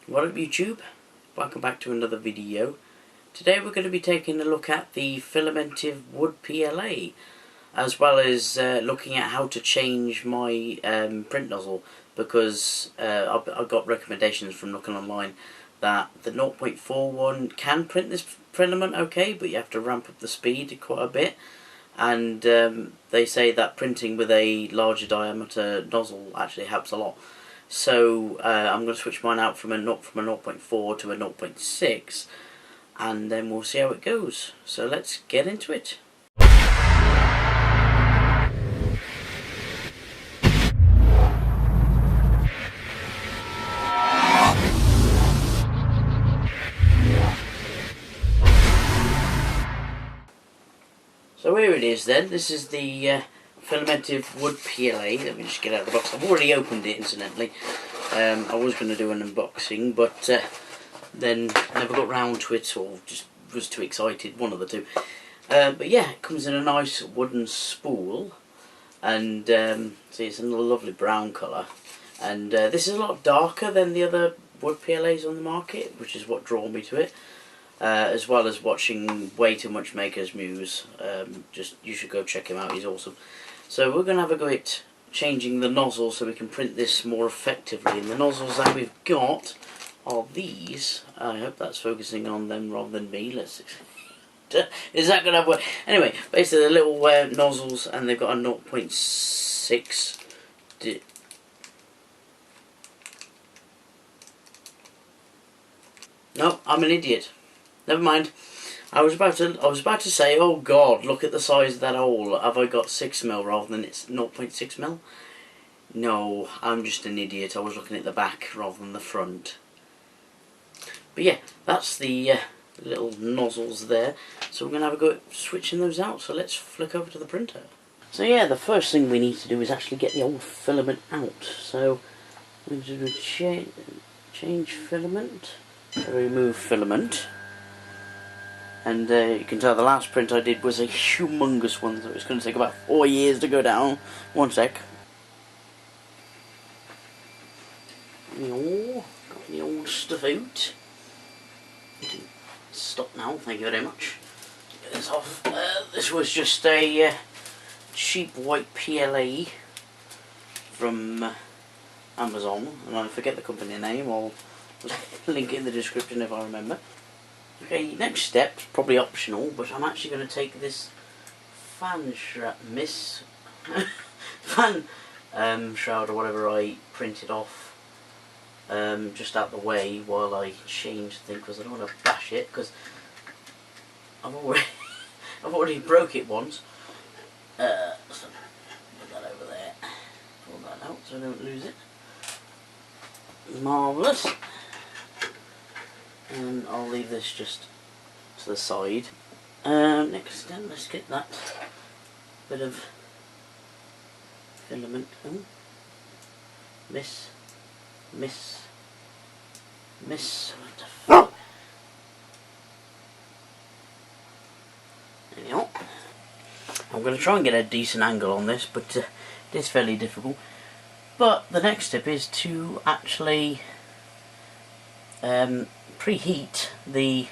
What up YouTube? Welcome back to another video. Today we're going to be taking a look at the Filamentive Wood PLA, as well as looking at how to change my print nozzle, because I've got recommendations from looking online that the 0.41 can print this filament okay, but you have to ramp up the speed quite a bit, and they say that printing with a larger diameter nozzle actually helps a lot. So I'm going to switch mine out from a 0.4 to a 0.6, and then we'll see how it goes. So let's get into it. So here it is then. This is the Filamentive Wood PLA. Let me just get out of the box. I've already opened it incidentally. I was going to do an unboxing, but then never got round to it, or just was too excited, one of the two. But yeah, it comes in a nice wooden spool, and see, it's in a lovely brown colour, and this is a lot darker than the other wood PLAs on the market, which is what drew me to it. As well as watching Way Too Much Maker's Muse. You should go check him out, he's awesome. So we're going to have a go at changing the nozzle so we can print this more effectively. And the nozzles that we've got are these. I hope that's focusing on them rather than me. Let's is that going to work? Anyway, basically the little nozzles, and they've got a 0.6. No, I'm an idiot. Never mind. I was about to say, oh God, look at the size of that hole. Have I got 6mm rather than it's 0.6mm? No, I'm just an idiot. I was looking at the back rather than the front. But yeah, that's the little nozzles there. So we're going to have a go at switching those out. So let's flick over to the printer. So yeah, the first thing we need to do is actually get the old filament out. So we're going to do change filament, remove filament. And you can tell the last print I did was a humongous one, so it's going to take about 4 years to go down. One sec. Oh, got the old stuff out. Stop now, thank you very much. Get this off. This was just a cheap white PLA from Amazon, and I forget the company name. I'll link it in the description if I remember. Okay, next step, probably optional, but I'm actually going to take this fan shroud or whatever I printed off just out the way while I change the thing, because I don't want to bash it, because I've already broke it once. So put that over there, pull that out so I don't lose it. Marvellous. And I'll leave this just to the side. Next then, let's get that bit of filament. Oh. Miss. What the fuck? There you go. I'm going to try and get a decent angle on this, but it is fairly difficult. But the next step is to actually preheat the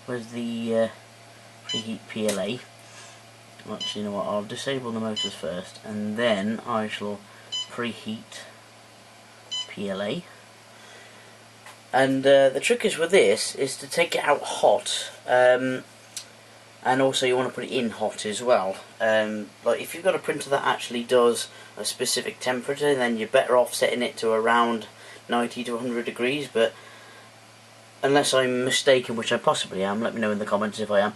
preheat PLA. Actually, you know what? I'll disable the motors first, and then I shall preheat PLA. And the trick is with this is to take it out hot, and also you want to put it in hot as well. Like if you've got a printer that actually does a specific temperature, then you're better off setting it to around 90 to 100 degrees. But unless I'm mistaken, which I possibly am, let me know in the comments if I am.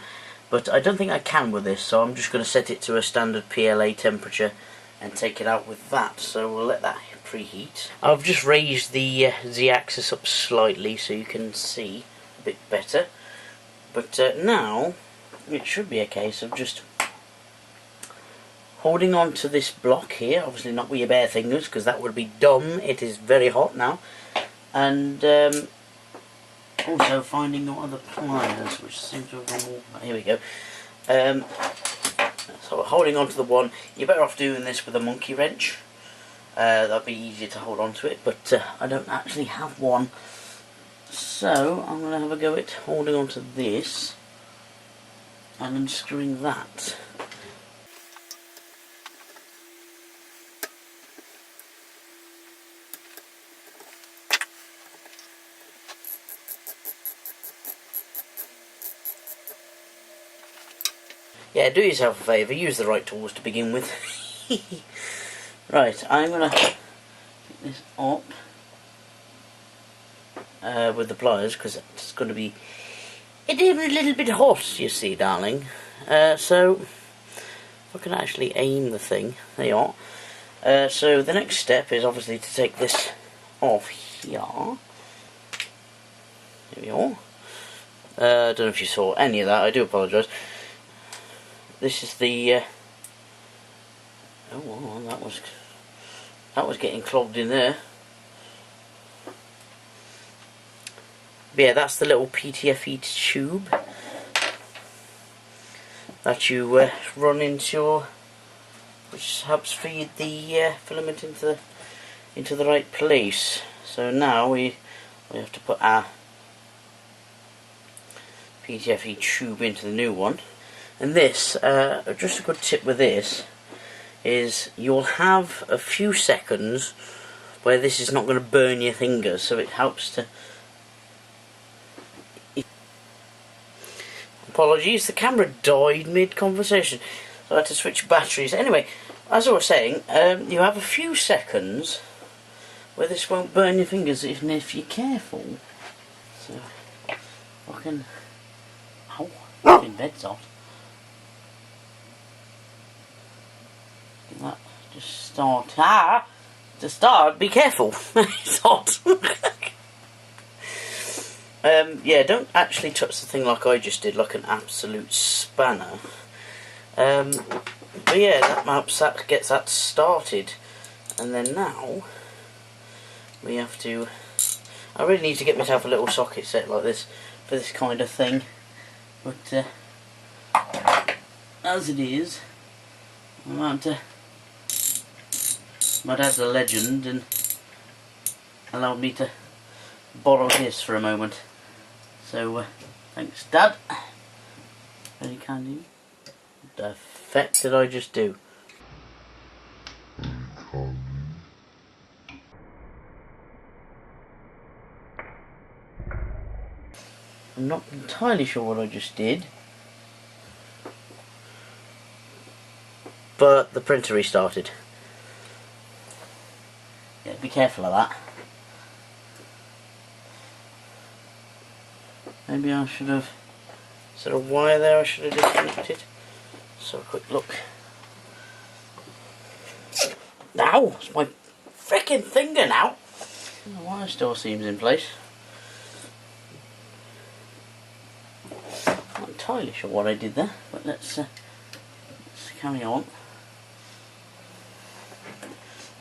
But I don't think I can with this, so I'm just going to set it to a standard PLA temperature and take it out with that. So we'll let that preheat. I've just raised the Z-axis up slightly so you can see a bit better. But now it should be a case of just holding on to this block here, obviously not with your bare fingers because that would be dumb. It is very hot now. And also finding no other pliers, which seem to have gone all... Here we go. So holding on to the one, you're better off doing this with a monkey wrench. That'd be easier to hold on to it, but I don't actually have one So I'm going to have a go at holding on to this and unscrewing that. Yeah, do yourself a favour, use the right tools to begin with. Right, I'm going to pick this up with the pliers, because it's going to be a little bit hot, you see, darling. So, if I can actually aim the thing, there you are. So the next step is obviously to take this off here. There we are. I don't know if you saw any of that, I do apologise. This is the oh well, that was getting clogged in there. But yeah, that's the little PTFE tube that you run into your, which helps feed the filament into the right place. So now we have to put our PTFE tube into the new one. And this, just a good tip with this, is you'll have a few seconds where this is not going to burn your fingers, so it helps to... Apologies, the camera died mid-conversation, so I had to switch batteries. Anyway, as I was saying, you have a few seconds where this won't burn your fingers, even if you're careful. So, I can... Ow, my bed's hot. That just start. To start, be careful. It's hot. Yeah, don't actually touch the thing like I just did, like an absolute spanner. But yeah, that helps, that gets that started. And then now we have to. I really need to get myself a little socket set like this for this kind of thing. But as it is, I'm about to. My dad's a legend and allowed me to borrow his for a moment. So, thanks, Dad. Very kind of you. What the heck did I just do? I'm not entirely sure what I just did. But the printer restarted. Yeah, be careful of that. Maybe I should have... Is there a wire there I should have disconnected? So a quick look. Ow! It's my frickin' finger now! The wire still seems in place. Not entirely sure what I did there, but let's carry on.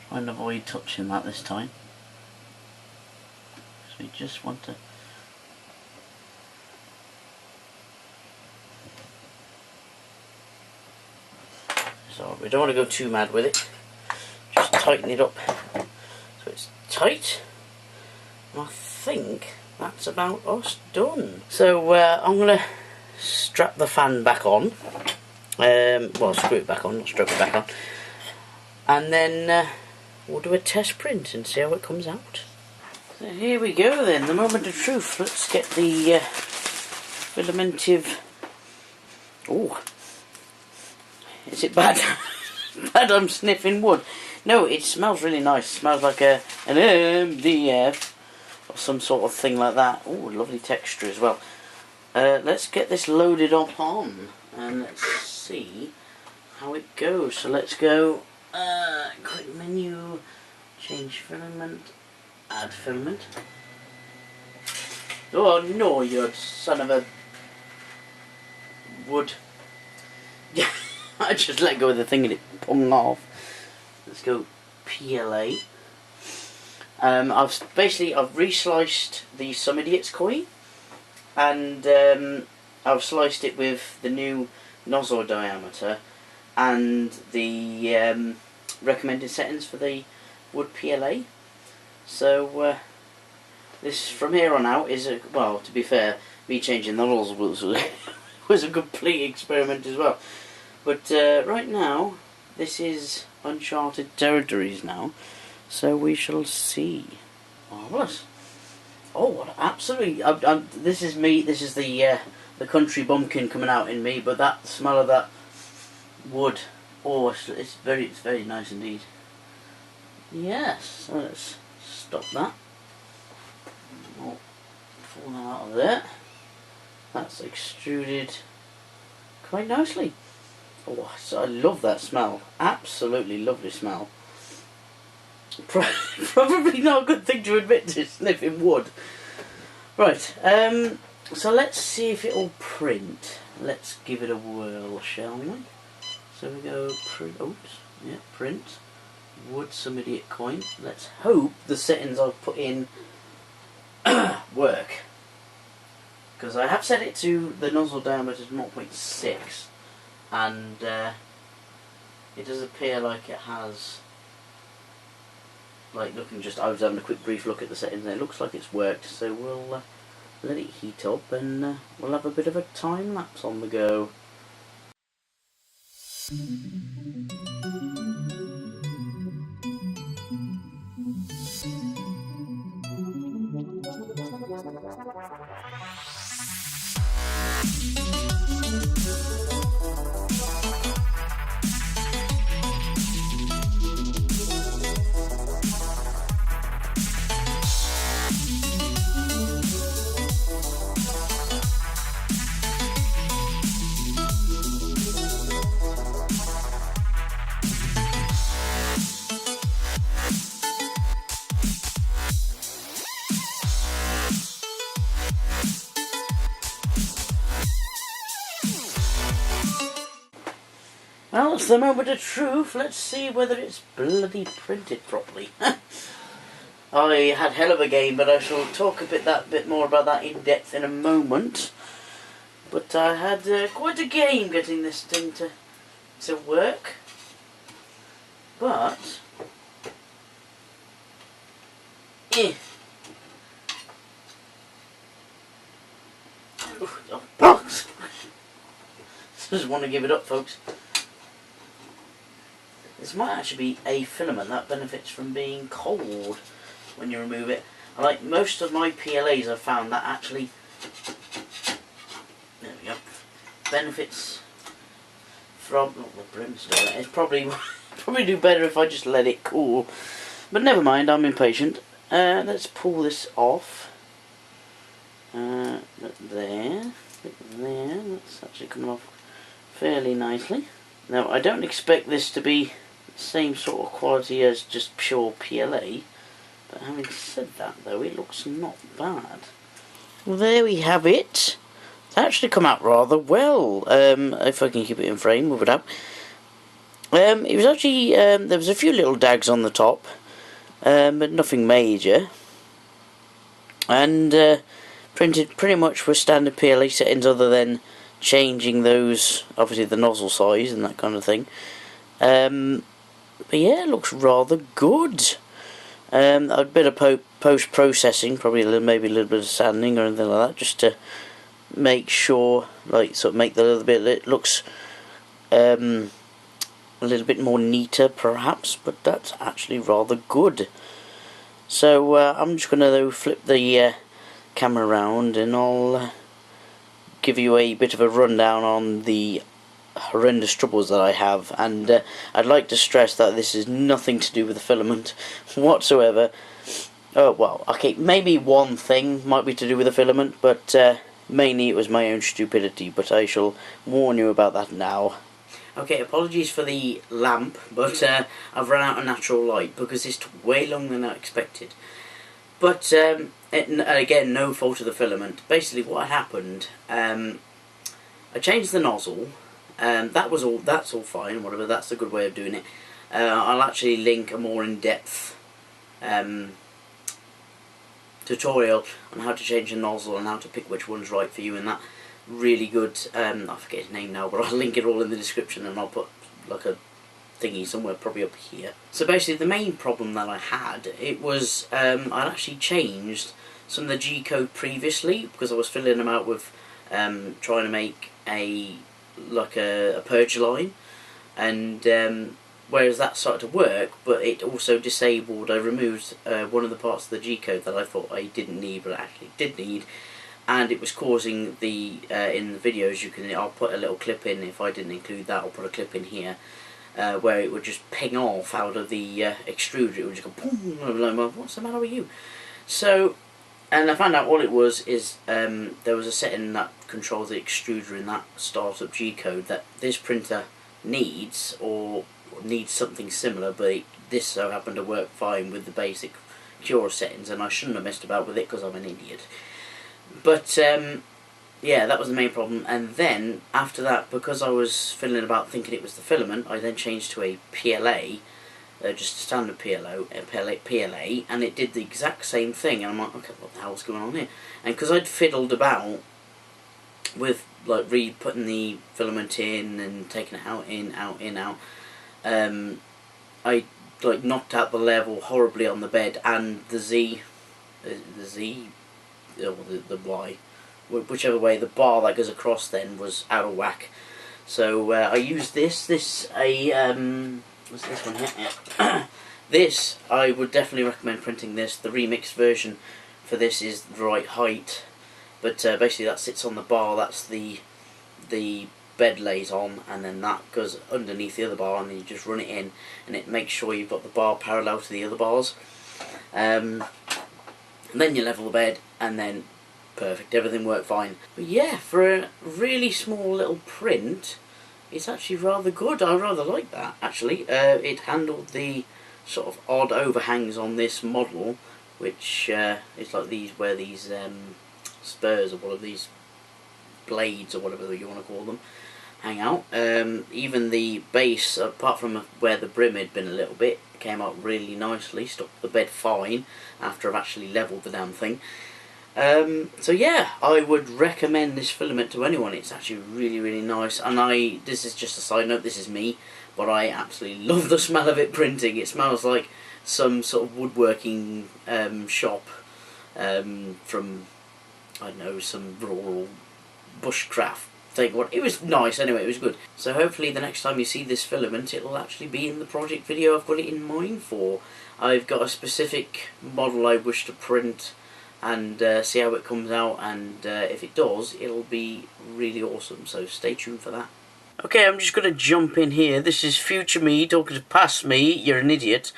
Try and avoid touching that this time. So we just want to... So we don't want to go too mad with it. Just tighten it up so it's tight. And I think that's about us done. So I'm going to strap the fan back on. Well, screw it back on, not strap it back on. And then we'll do a test print and see how it comes out. So here we go then, the moment of truth. Let's get the Filamentive... Oh, is it bad? Bad I'm sniffing wood. No, it smells really nice. It smells like an MDF or some sort of thing like that. Oh, lovely texture as well. Let's get this loaded up on and let's see how it goes. So let's go quick menu, change filament, add filament. Oh no, you son of a wood. Yeah, I just let go of the thing and it pulled off. Let's go PLA. I've resliced the Some Idiot's coin, and I've sliced it with the new nozzle diameter and the recommended settings for the wood PLA. So this from here on out is a, well, to be fair, me changing the nozzle was a complete experiment as well. But right now, this is uncharted territories now, so we shall see. Marvellous. Oh, what absolutely! This is me. This is the country bumpkin coming out in me. But that smell of that wood, oh, it's very nice indeed. Yes. So let's stop that. Oh, pull that out of there. That's extruded quite nicely. Oh, so I love that smell. Absolutely lovely smell. Probably not a good thing to admit to sniffing wood. Right, so let's see if it'll print. Let's give it a whirl, shall we? So we go print, oops, yeah, print, wood, some idiot coin. Let's hope the settings I've put in work. Because I have set it to the nozzle diameter 0.6 and it does appear like it has, like looking just, I was having a quick brief look at the settings and it looks like it's worked, so we'll let it heat up and we'll have a bit of a time lapse on the go. Well, it's the moment of truth. Let's see whether it's bloody printed properly. I had hell of a game, but I shall talk a bit more about that in depth in a moment. But I had quite a game getting this thing to work. But oh, box! Just want to give it up, folks. This might actually be a filament that benefits from being cold when you remove it. And like most of my PLAs, I've found that actually, there we go, benefits from, oh, the brimstone. It's probably do better if I just let it cool. But never mind, I'm impatient. Let's pull this off. There, there. That's actually coming off fairly nicely. Now, I don't expect this to be the same sort of quality as just pure PLA, but having said that though, it looks not bad. Well, there we have it. It's actually come out rather well, if I can keep it in frame, move it up. It was actually, there was a few little dags on the top, but nothing major. And printed pretty much with standard PLA settings other than changing those, obviously the nozzle size and that kind of thing. But yeah, it looks rather good. A bit of post-processing, probably maybe a little bit of sanding or anything like that, just to make sure, like sort of make the little bit, it looks a little bit more neater perhaps, but that's actually rather good. So I'm just going to flip the camera around and I'll give you a bit of a rundown on the horrendous troubles that I have, and I'd like to stress that this is nothing to do with the filament whatsoever. Oh well, okay, maybe one thing might be to do with the filament, but mainly it was my own stupidity, but I shall warn you about that now. Okay, apologies for the lamp, but I've run out of natural light because this took way longer than I expected. But again, no fault of the filament. Basically what happened, I changed the nozzle. That's all fine, whatever, that's a good way of doing it. I'll actually link a more in-depth tutorial on how to change a nozzle and how to pick which one's right for you, and that really good, I forget his name now, but I'll link it all in the description, and I'll put like a thingy somewhere probably up here. So basically the main problem that I had, it was I'd actually changed some of the G-code previously, because I was filling them out with trying to make a purge line, and whereas that started to work, but it also disabled. I removed one of the parts of the G-code that I thought I didn't need, but I actually did need, and it was causing the in the videos I'll put a little clip in. If I didn't include that, I'll put a clip in here where it would just ping off out of the extruder. It would just go boom. I'm like, what's the matter with you? So, and I found out all it was is there was a setting that controls the extruder in that startup G-code that this printer needs, or needs something similar, but this so happened to work fine with the basic Cura settings, and I shouldn't have messed about with it because I'm an idiot. But yeah, that was the main problem. And then after that, because I was fiddling about thinking it was the filament, I then changed to a PLA, just a standard PLA, and it did the exact same thing. And I'm like, okay, what the hell's going on here? And because I'd fiddled about with like putting the filament in and taking it out, in, out, I like knocked out the level horribly on the bed, and the Y, whichever way, the bar that goes across then was out of whack. So I used this what's this one here? This, I would definitely recommend printing this. The remixed version for this is the right height, but basically that sits on the bar, that's the bed lays on, and then that goes underneath the other bar, and then you just run it in, and it makes sure you've got the bar parallel to the other bars. And then you level the bed, and then perfect, everything worked fine. But yeah, for a really small little print, it's actually rather good. I rather like that, actually. It handled the sort of odd overhangs on this model, which is like these, where these spurs, or one of these blades, or whatever you want to call them, hang out. Even the base, apart from where the brim had been a little bit, came out really nicely, stuck the bed fine after I've actually levelled the damn thing. So yeah, I would recommend this filament to anyone. It's actually really, really nice, and this is just a side note, this is me, but I absolutely love the smell of it printing. It smells like some sort of woodworking shop from, I don't know, some rural bushcraft thing. It was nice anyway, it was good. So hopefully the next time you see this filament, it'll actually be in the project video I've got it in mind for. I've got a specific model I wish to print, and see how it comes out, and if it does, it'll be really awesome, so stay tuned for that. Okay, I'm just going to jump in here. This is future me talking to past me. You're an idiot.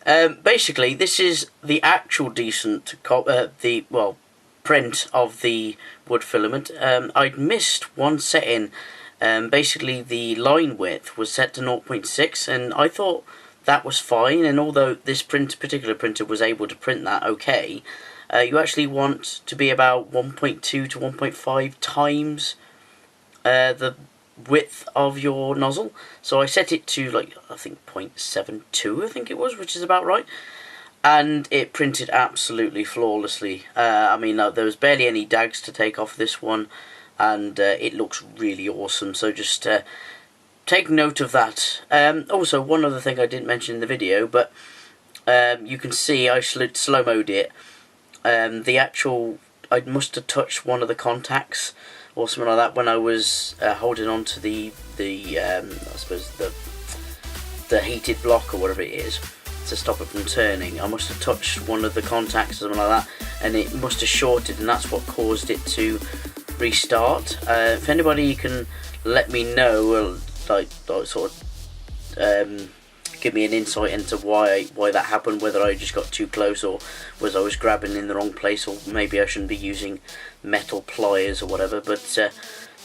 Basically, this is the actual decent print of the wood filament. I'd missed one setting. Basically, the line width was set to 0.6, and I thought that was fine, and although this particular printer was able to print that okay, you actually want to be about 1.2 to 1.5 times the width of your nozzle. So I set it to, like, I think 0.72, I think it was, which is about right. And it printed absolutely flawlessly. I mean, there was barely any dags to take off this one, and it looks really awesome. So just take note of that. Also, one other thing I didn't mention in the video, but you can see I slow-moed it. I must have touched one of the contacts or something like that when I was holding on to the I suppose the heated block or whatever it is to stop it from turning. I must have touched one of the contacts or something like that, and it must have shorted, and that's what caused it to restart. If anybody can let me know, like sort of give me an insight into why that happened, whether I just got too close, or was I was grabbing in the wrong place, or maybe I shouldn't be using metal pliers or whatever. But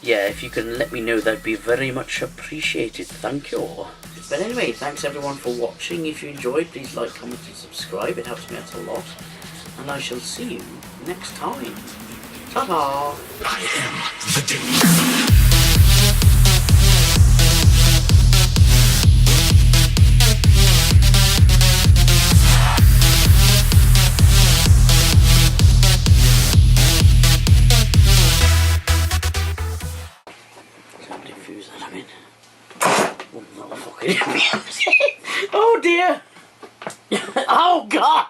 yeah, if you can let me know, that'd be very much appreciated. Thank you. But anyway, thanks everyone for watching. If you enjoyed, please like, comment and subscribe. It helps me out a lot. And I shall see you next time. Ta-ta! I am the danger. Oh dear! Oh God!